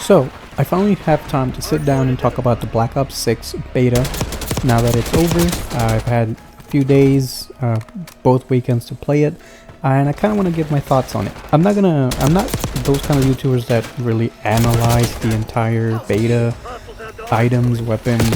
So, I finally have time to sit down and talk about the Black Ops 6 beta. Now that it's over, I've had a few days, both weekends to play it, and I kind of want to give my thoughts on it. I'm not those kind of YouTubers that really analyze the entire beta, items, weapons,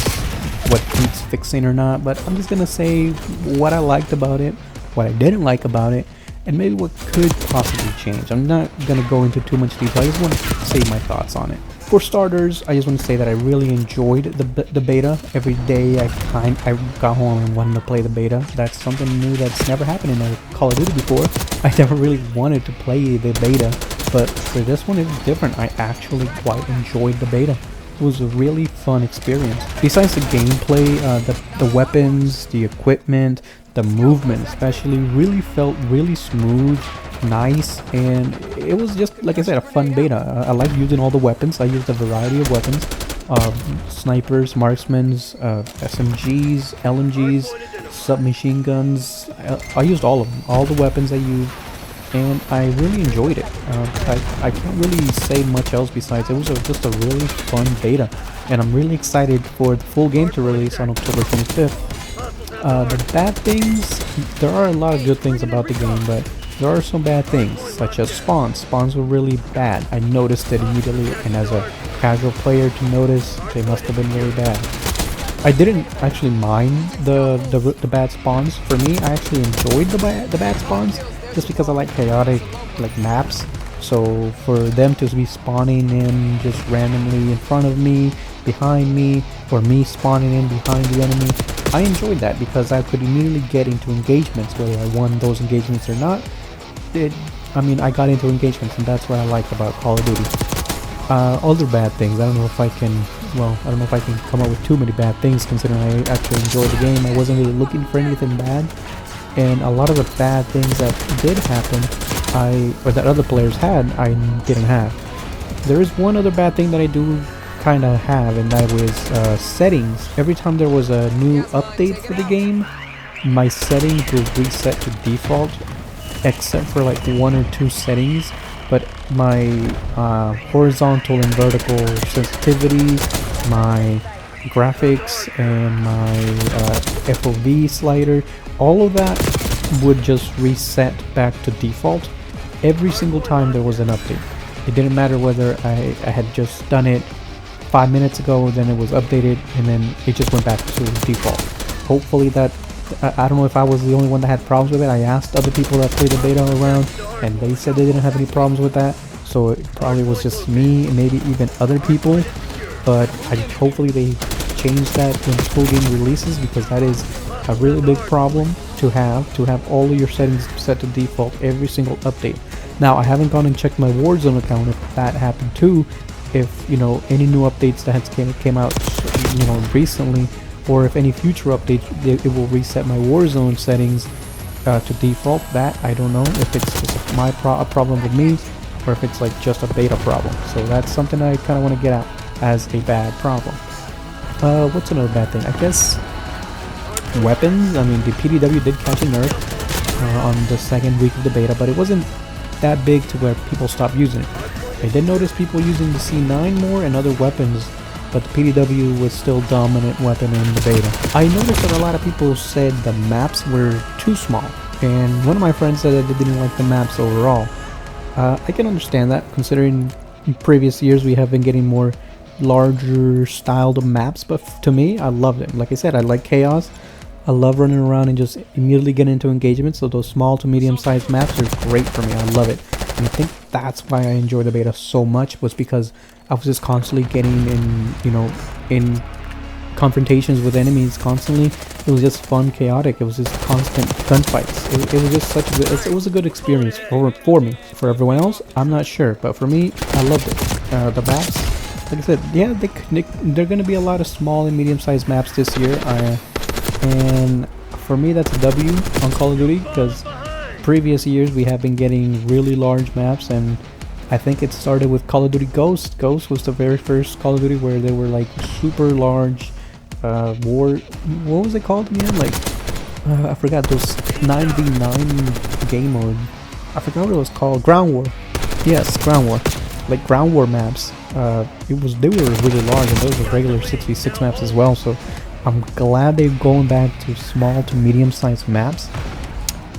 what needs fixing or not, but I'm just gonna say what I liked about it, what I didn't like about it, and maybe what could possibly change. I'm not gonna go into too much detail, I just want to say my thoughts on it. For starters, I just want to say that I really enjoyed the beta. Every day I got home and wanted to play the beta. That's something new that's never happened in a Call of Duty before. I never really wanted to play the beta, but for this one it was different. I actually quite enjoyed the beta. It was a really fun experience. Besides the gameplay, the weapons, the equipment, the movement especially really felt really smooth, nice, and it was just, like I said, a fun beta. I like using all the weapons. I used a variety of weapons, snipers, marksmans, SMGs, LMGs, submachine guns. I used all of them, all the weapons I used, and I really enjoyed it. I can't really say much else besides it was just a really fun beta, and I'm really excited for the full game to release on October 25th. The bad things, there are a lot of good things about the game, but there are some bad things, such as spawns. Spawns were really bad. I noticed it immediately, and as a casual player to notice, they must have been really bad. I didn't actually mind the bad spawns. For me, I actually enjoyed the bad spawns, just because I like chaotic maps. So for them to be spawning in just randomly in front of me, behind me, or me spawning in behind the enemy, I enjoyed that because I could immediately get into engagements, whether I won those engagements or not. I got into engagements, and that's what I like about Call of Duty. Other bad things, I don't know if I can come up with too many bad things, considering I actually enjoyed the game. I wasn't really looking for anything bad, and a lot of the bad things that did happen, or that other players had, I didn't have. There is one other bad thing that I do kind of have, and that was settings. Every time there was a new update for the game, my settings would reset to default, except for like one or two settings. But my horizontal and vertical sensitivities, my graphics, and my FOV slider, all of that would just reset back to default every single time there was an update. It didn't matter whether I had just done it 5 minutes ago, then it was updated, and then it just went back to default. Hopefully that, I don't know if I was the only one that had problems with it. I asked other people that played the beta around, and they said they didn't have any problems with that. So it probably was just me, and maybe even other people. But hopefully they change that when the full game releases, because that is a really big problem to have all of your settings set to default every single update. Now, I haven't gone and checked my Warzone account if that happened too, if any new updates that came out recently, or if any future updates it will reset my Warzone settings to default. That I don't know if it's just a problem with me, or if it's like just a beta problem. So that's something I kind of want to get out as a bad problem. What's another bad thing? I guess weapons. I mean, the PDW did catch a nerf on the second week of the beta, but it wasn't that big to where people stopped using it. I did notice people using the C9 more and other weapons, but the PDW was still dominant weapon in the beta. I noticed that a lot of people said the maps were too small, and one of my friends said that they didn't like the maps overall. I can understand that, considering in previous years we have been getting more larger styled maps, but to me, I loved it. Like I said, I like chaos. I love running around and just immediately getting into engagements, so those small to medium sized maps are great for me. I love it. And I think that's why I enjoyed the beta so much, was because I was just constantly getting in confrontations with enemies constantly. It was just fun, chaotic. It was just constant gunfights. It was just such a good, it was a good experience for me. For everyone else, I'm not sure, but for me, I loved it. The maps, like I said, yeah, they're going to be a lot of small and medium-sized maps this year. And for me, that's a W on Call of Duty, because previous years we have been getting really large maps, and I think it started with Call of Duty Ghost. Ghost was the very first Call of Duty where they were like super large what was it called again? I forgot, those 9v9 game mode. I forgot what it was called. Ground War. Yes, Ground War. like ground war maps. They were really large, and those were regular 6v6 maps as well. So I'm glad they're going back to small to medium-sized maps.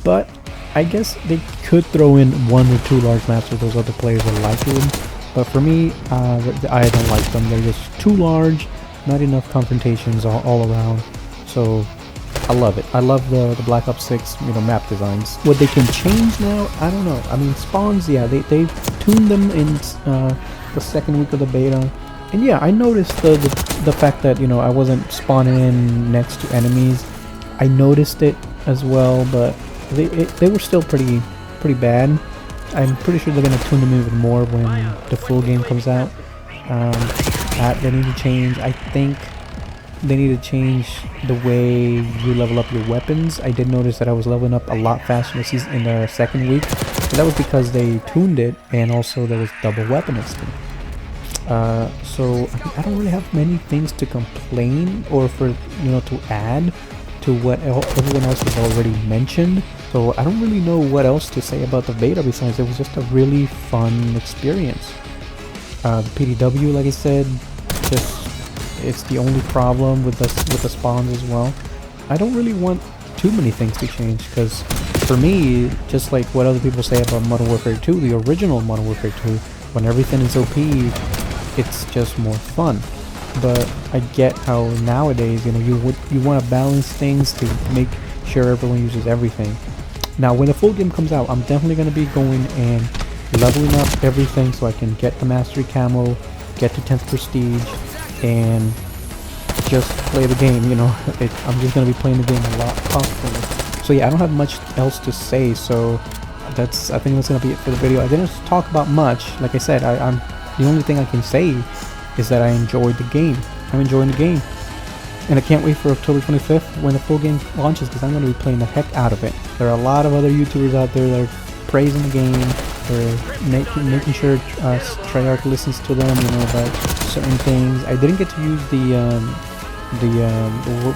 But I guess they could throw in 1 or 2 large maps for those other players that like them. But for me, I don't like them. They're just too large, not enough confrontations all around. So I love it. I love the Black Ops 6, map designs. What they can change now, I don't know. I mean, spawns, yeah, they tuned them in the second week of the beta. And yeah, I noticed the fact that, I wasn't spawning in next to enemies. I noticed it as well, but they were still pretty bad. I'm pretty sure they're going to tune them even more when the full game comes out. That they need to change. I think they need to change the way you level up your weapons. I did notice that I was leveling up a lot faster in the second week. But that was because they tuned it, and also there was double weapon XP. So I don't really have many things to complain or to add to what everyone else has already mentioned. So I don't really know what else to say about the beta besides it was just a really fun experience. The PDW, like I said, it's the only problem with the spawns as well. I don't really want too many things to change, because for me, just like what other people say about Modern Warfare 2, the original Modern Warfare 2, when everything is OP, it's just more fun. But I get how nowadays, you want to balance things to make sure everyone uses everything. Now, when the full game comes out, I'm definitely going to be going and leveling up everything so I can get the Mastery Camo, get to 10th Prestige, and just play the game, I'm just going to be playing the game a lot constantly. So yeah, I don't have much else to say, so I think that's going to be it for the video. I didn't talk about much. Like I said, the only thing I can say is that I enjoyed the game. I'm enjoying the game. And I can't wait for October 25th when the full game launches, because I'm going to be playing the heck out of it. There are a lot of other YouTubers out there that are praising the game. They're making sure Treyarch listens to them, about certain things. I didn't get to use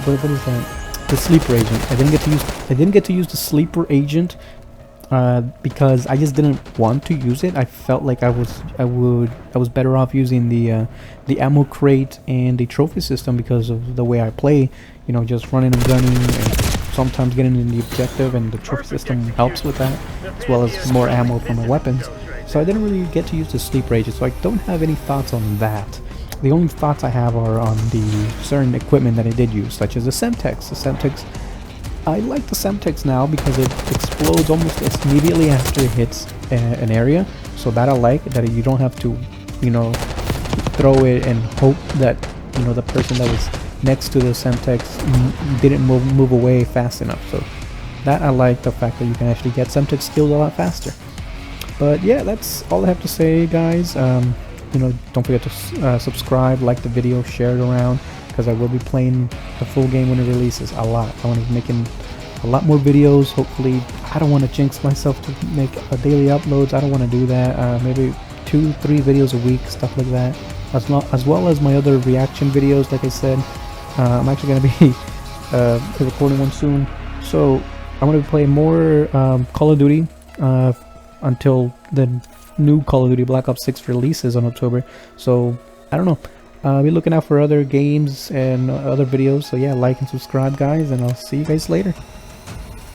what is that? The sleeper agent. I didn't get to use the sleeper agent because I just didn't want to use it. I felt like I was better off using the ammo crate and the trophy system because of the way I play. Just running and gunning, and sometimes getting in the objective, and the trophy system helps with that, as well as more ammo for my weapons. So I didn't really get to use the sleeper agent, so I don't have any thoughts on that. The only thoughts I have are on the certain equipment that I did use, such as the Semtex. The Semtex, I like the Semtex now because it explodes almost immediately after it hits an area. So that I like, that you don't have to, throw it and hope that, the person that was next to the Semtex didn't move away fast enough. So that I like, the fact that you can actually get Semtex kills a lot faster. But yeah, that's all I have to say, guys. Don't forget to subscribe, like the video, share it around, because I will be playing the full game when it releases a lot. I want to be making a lot more videos, hopefully. I don't want to jinx myself to make daily uploads. I don't want to do that. Maybe 2-3 videos a week, stuff like that, as well as my other reaction videos. Like I said, I'm actually going to be recording one soon, so I'm going to be playing more Call of Duty until the new Call of Duty Black Ops 6 releases on October. So I don't know, be looking out for other games and other videos. So yeah, like and subscribe, guys, and I'll see you guys later.